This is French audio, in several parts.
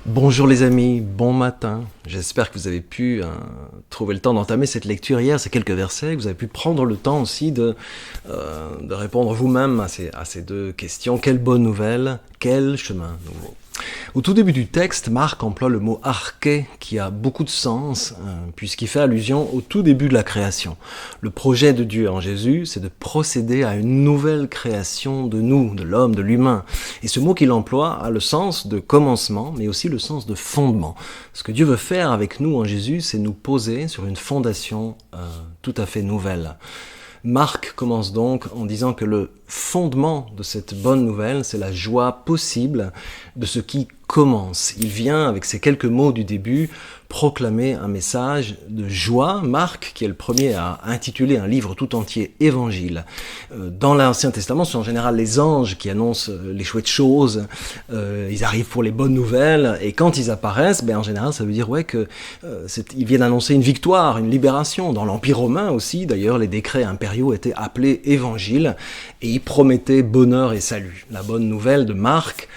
Bonjour les amis, bon matin. J'espère que vous avez pu trouver le temps d'entamer cette lecture hier, ces quelques versets, que vous avez pu prendre le temps aussi de répondre vous-même à ces deux questions. Quelle bonne nouvelle, quel chemin nouveau. Au tout début du texte, Marc emploie le mot arché qui a beaucoup de sens puisqu'il fait allusion au tout début de la création. Le projet de Dieu en Jésus, c'est de procéder à une nouvelle création de nous, de l'homme, de l'humain. Et ce mot qu'il emploie a le sens de commencement, mais aussi le sens de fondement. Ce que Dieu veut faire avec nous en Jésus, c'est nous poser sur une fondation tout à fait nouvelle. Marc commence donc en disant que le fondement de cette bonne nouvelle, c'est la joie possible de ce qui commence. Il vient, avec ces quelques mots du début, proclamer un message de joie. Marc, qui est le premier à intituler un livre tout entier Évangile. Dans l'Ancien Testament, c'est en général les anges qui annoncent les chouettes choses. Ils arrivent pour les bonnes nouvelles, et quand ils apparaissent, en général, ça veut dire ils viennent annoncer une victoire, une libération. Dans l'Empire romain aussi, d'ailleurs, les décrets impériaux étaient appelés Évangiles, et ils promettaient bonheur et salut. La bonne nouvelle de Marc,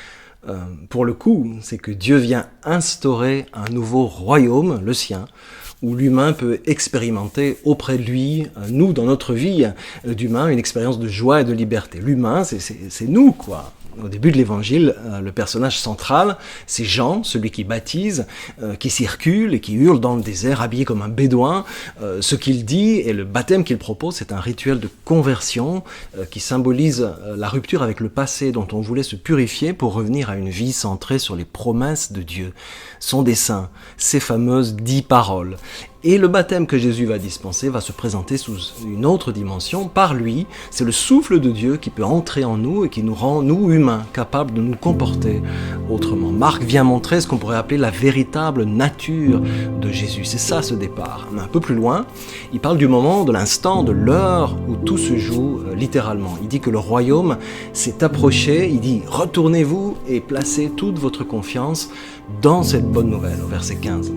pour le coup, c'est que Dieu vient instaurer un nouveau royaume, le sien, où l'humain peut expérimenter auprès de lui, nous, dans notre vie d'humain, une expérience de joie et de liberté. L'humain, c'est nous, quoi. Au début de l'Évangile, le personnage central, c'est Jean, celui qui baptise, qui circule et qui hurle dans le désert, habillé comme un bédouin. Ce qu'il dit et le baptême qu'il propose, c'est un rituel de conversion qui symbolise la rupture avec le passé dont on voulait se purifier pour revenir à une vie centrée sur les promesses de Dieu. Son dessein, ces fameuses 10 paroles. Et le baptême que Jésus va dispenser va se présenter sous une autre dimension. Par lui, c'est le souffle de Dieu qui peut entrer en nous et qui nous rend, nous humains, capables de nous comporter autrement. Marc vient montrer ce qu'on pourrait appeler la véritable nature de Jésus. C'est ça ce départ. Un peu plus loin, il parle du moment, de l'instant, de l'heure où tout se joue littéralement. Il dit que le royaume s'est approché. Il dit « Retournez-vous et placez toute votre confiance dans cette bonne nouvelle » au verset 15.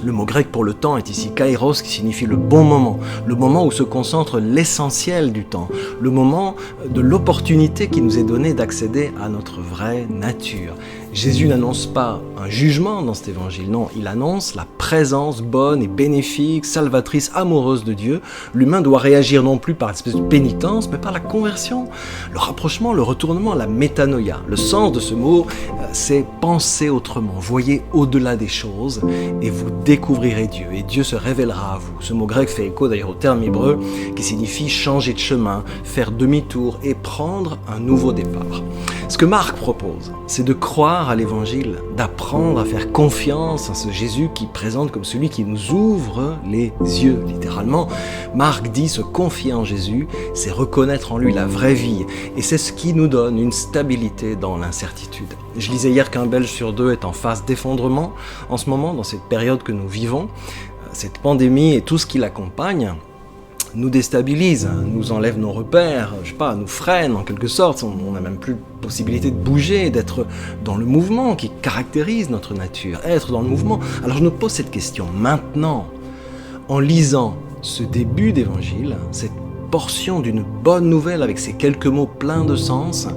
Le mot grec pour le temps est ici kairos, qui signifie le bon moment, le moment où se concentre l'essentiel du temps, le moment de l'opportunité qui nous est donnée d'accéder à notre vraie nature. Jésus n'annonce pas un jugement dans cet évangile, non, il annonce la présence bonne et bénéfique, salvatrice, amoureuse de Dieu. L'humain doit réagir non plus par une espèce de pénitence, mais par la conversion, le rapprochement, le retournement, la métanoïa. Le sens de ce mot, c'est penser autrement, voyez au-delà des choses et vous découvrirez Dieu, et Dieu se révélera à vous. Ce mot grec fait écho d'ailleurs au terme hébreu qui signifie changer de chemin, faire demi-tour et prendre un nouveau départ. Ce que Marc propose, c'est de croire à l'évangile, d'apprendre à faire confiance à ce Jésus qui présente comme celui qui nous ouvre les yeux, littéralement. Marc dit se confier en Jésus, c'est reconnaître en lui la vraie vie, et c'est ce qui nous donne une stabilité dans l'incertitude. Je lisais hier qu'un Belge sur deux est en phase d'effondrement en ce moment, dans cette période que nous vivons. Cette pandémie et tout ce qui l'accompagne nous déstabilise, nous enlève nos repères, nous freine en quelque sorte. On n'a même plus possibilité de bouger, d'être dans le mouvement qui caractérise notre nature, être dans le mouvement. Alors je nous pose cette question maintenant, en lisant ce début d'évangile, cette portion d'une bonne nouvelle avec ces quelques mots pleins de sens.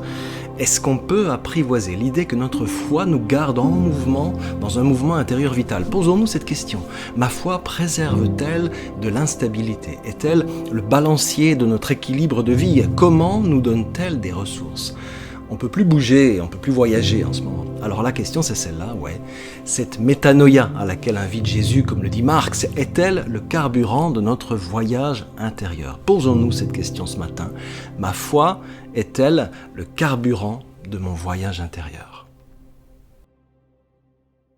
Est-ce qu'on peut apprivoiser l'idée que notre foi nous garde en mouvement, dans un mouvement intérieur vital? Posons-nous cette question. Ma foi préserve-t-elle de l'instabilité? Est-elle le balancier de notre équilibre de vie? Comment nous donne-t-elle des ressources? On ne peut plus bouger, on ne peut plus voyager en ce moment. Alors la question c'est celle-là, Cette métanoïa à laquelle invite Jésus, comme le dit Marc, est-elle le carburant de notre voyage intérieur? Posons-nous cette question ce matin. Ma foi est-elle le carburant de mon voyage intérieur?